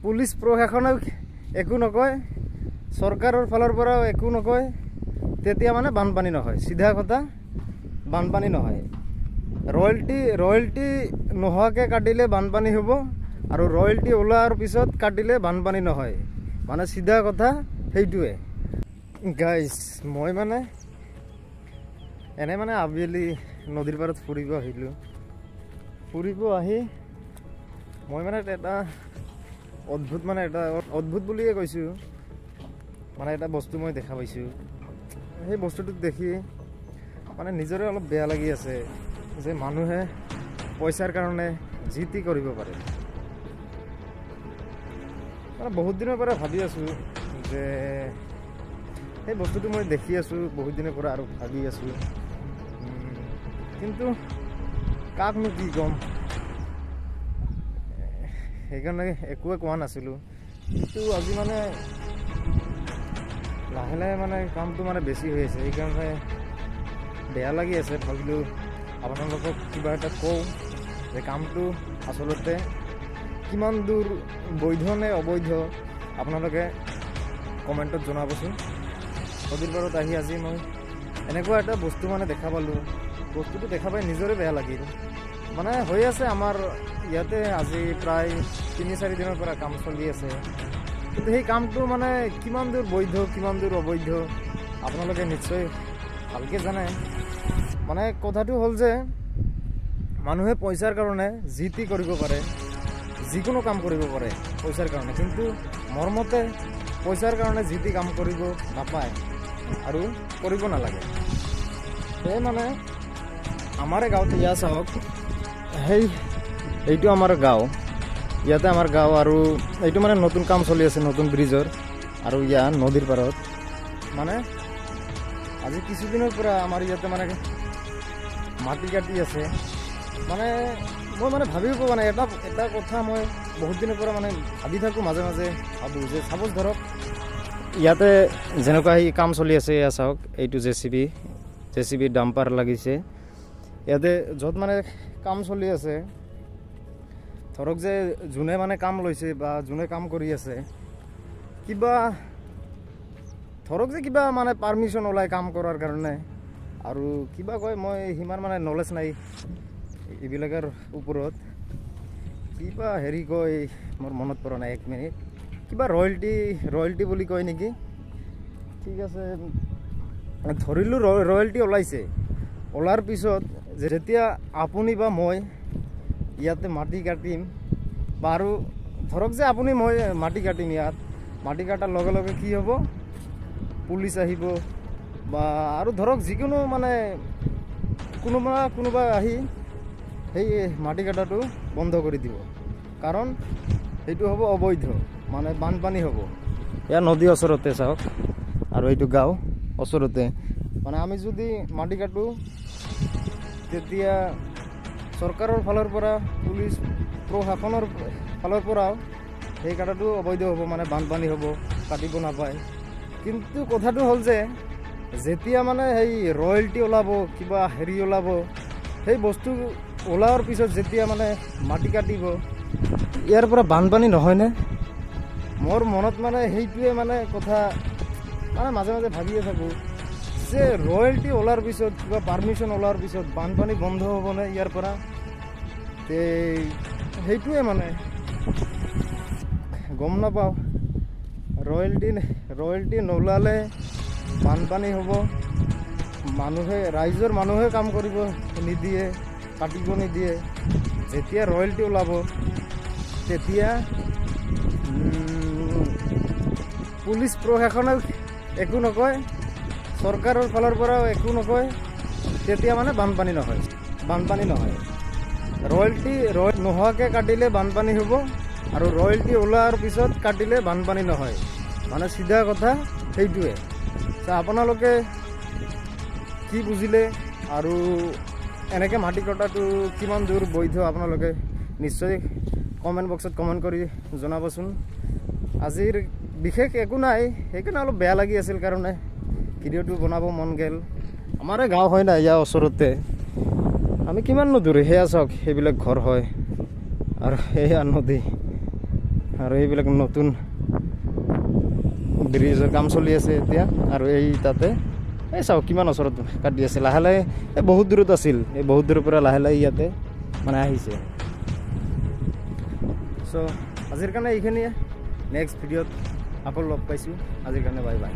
Police প্ৰশাসনে একো নকয়, চৰকাৰৰ ফালৰ পৰাও একো নকয়, তেতিয়া মানে বানপানী নহয়। চিধা কথা, বানপানী নহয়। ৰয়েলটি নোহোৱাকৈ কাটিলে বানপানী হ'ব, আৰু ৰয়েলটি ওলোৱাৰ পিছত কাটিলে বানপানী নহয়। মানে চিধা কথা সেইটোৱে। গাইজ, মই মানে এনে মানে আবেলি নদীৰ পাৰত ফুৰিব আহিলোঁ। ফুৰিব আহি মই মানে এটা অদ্ভুত বুলিয়ে কৈছোঁ, মানে এটা বস্তু মই দেখা পাইছোঁ। সেই বস্তুটোক দেখি মানে নিজৰে অলপ বেয়া লাগি আছে যে মানুহে পইচাৰ কাৰণে যি টি কৰিব পাৰে। মানে বহুত দিনৰ পৰা ভাবি আছোঁ যে সেই বস্তুটো মই দেখি আছোঁ বহুত দিনৰ পৰা, আৰু ভাবি আছোঁ, কিন্তু কাকনো কি ক'ম, সেইকাৰণে একোৱে কোৱা নাছিলোঁ। কিন্তু আজি মানে লাহে লাহে মানে কামটো মানে বেছি হৈ আছে, সেইকাৰণে বেয়া লাগি আছে। ভাবিলোঁ আপোনালোকক কিবা এটা কওঁ যে কামটো আচলতে কিমান দূৰ বৈধ নে অবৈধ, আপোনালোকে কমেণ্টত জনাবচোন। নদীৰ পাৰত আহি আজি মই এনেকুৱা এটা বস্তু মানে দেখা পালোঁ। বস্তুটো দেখা পাই নিজৰে বেয়া লাগিল। মানে হৈ আছে আমাৰ ইয়াতে আজি প্ৰায় ৩-৪ দিনৰ পৰা কাম চলি আছে, কিন্তু সেই কামটো মানে কিমান দূৰ বৈধ কিমান দূৰ অবৈধ আপোনালোকে নিশ্চয় ভালকৈ জানে। মানে কথাটো হ'ল যে মানুহে পইচাৰ কাৰণে যি টি কৰিব পাৰে, যিকোনো কাম কৰিব পাৰে পইচাৰ কাৰণে, কিন্তু মোৰ মতে পইচাৰ কাৰণে যি টি কাম কৰিব নাপায় আৰু কৰিব নালাগে। সেয়ে মানে আমাৰে গাঁৱত ইয়া চাওক, এইটো আমাৰ গাঁও, ইয়াতে আমাৰ গাঁও, আৰু এইটো মানে নতুন কাম চলি আছে নতুন ব্ৰিজৰ, আৰু ইয়াত নদীৰ পাৰত মানে আজি কিছুদিনৰ পৰা আমাৰ ইয়াতে মানে মাটি কাটি আছে। মানে মই মানে ভাবিব পৰা নাই, এটা কথা মই বহুত দিনৰ পৰা মানে ভাবি থাকোঁ, মাজে মাজে ভাবোঁ যে চাপ'জ ধৰক ইয়াতে যেনেকুৱা এই কাম চলি আছে, এয়া চাওক, এইটো জেচিবি ডাম্পাৰ লাগিছে ইয়াতে, য'ত মানে কাম চলি আছে। ধৰক যে যোনে মানে কাম লৈছে বা যোনে কাম কৰি আছে, ধৰক যে কিবা মানে পাৰ্মিশ্যন ওলাই কাম কৰাৰ কাৰণে, আৰু কিবা কয়, মই সিমান মানে নলেজ নাই এইবিলাকৰ ওপৰত, কিবা হেৰি কয় মোৰ মনত পৰা নাই, 1 মিনিট, কিবা ৰয়েলটি বুলি কয় নেকি। ঠিক আছে, ধৰিলোঁ ৰয়েলটি ওলাইছে। ওলাৰ পিছত যেতিয়া আপুনি বা মই ইয়াতে মাটি কাটিম, বা আৰু ধৰক যে আপুনি মই মাটি কাটিম, ইয়াত মাটি কটাৰ লগে লগে কি হ'ব, পুলিচ আহিব, বা আৰু ধৰক যিকোনো মানে কোনোবা আহি সেই মাটি কটাটো বন্ধ কৰি দিব, কাৰণ সেইটো হ'ব অবৈধ, মানে বানপানী হ'ব। ইয়াৰ নদী ওচৰতে চাওক, আৰু এইটো গাঁও ওচৰতে, মানে আমি যদি মাটি কাটো তেতিয়া চৰকাৰৰ ফালৰ পৰা, পুলিচ প্ৰশাসনৰ ফালৰ পৰাও সেই কটাটো অবৈধ হ'ব, মানে বানপানী হ'ব, কাটিব নাপায়। কিন্তু কথাটো হ'ল যে যেতিয়া মানে সেই ৰয়েলটি ওলাব, কিবা হেৰি ওলাব, সেই বস্তু ওলোৱাৰ পিছত যেতিয়া মানে মাটি কাটিব, ইয়াৰ পৰা বানপানী নহয়নে? মোৰ মনত মানে সেইটোৱে মানে কথা, মানে মাজে মাজে ভাবিয়ে থাকোঁ যে ৰয়েলটি ওলাৰ পিছত, কিবা পাৰ্মিশ্যন ওলাৰ পিছত বানপানী বন্ধ হ'বনে ইয়াৰ পৰা? সেইটোৱে মানে গম নাপাওঁ। ৰয়েলটি নোলালে বানপানী হ'ব, ৰাইজৰ মানুহে কাম কৰিব নিদিয়ে, কাটিব নিদিয়ে। যেতিয়া ৰয়েলটি ওলাব তেতিয়া পুলিচ প্ৰশাসনে একো নকয়, চৰকাৰৰ ফালৰ পৰাও একো নকয়, তেতিয়া মানে বানপানী নহয়। ৰয়েলটি নোহোৱাকৈ কাটিলে বানপানী হ'ব, আৰু ৰয়েলটি ওলোৱাৰ পিছত কাটিলে বানপানী নহয়, মানে চিধা কথা সেইটোৱে। আপোনালোকে কি বুজিলে, আৰু এনেকৈ মাটি কটাটো কিমান দূৰ বৈধ, আপোনালোকে নিশ্চয় কমেণ্ট বক্সত কমেণ্ট কৰি জনাবচোন। আজিৰ বিশেষ একো নাই, সেইকাৰণে অলপ বেয়া লাগি আছিল কাৰণে ভিডিঅ'টো বনাব মন গ'ল। আমাৰে গাঁও হয় না, ইয়াৰ ওচৰতে, আমি কিমাননো দূৰ, সেয়া চাওক সেইবিলাক ঘৰ হয়, আৰু সেয়া নদী, আৰু এইবিলাক নতুন ব্ৰিজৰ কাম চলি আছে এতিয়া আৰু এই তাতে এই চাওক কিমান ওচৰত কাটি আছে লাহে লাহে এই বহুত দূৰত আছিল এই বহুত দূৰৰ পৰা লাহে লাহে ইয়াতে মানে আহিছে চ' আজিৰ কাৰণে এইখিনিয়ে নেক্সট ভিডিঅ'ত আকৌ লগ পাইছোঁ আজিৰ কাৰণে বাই বাই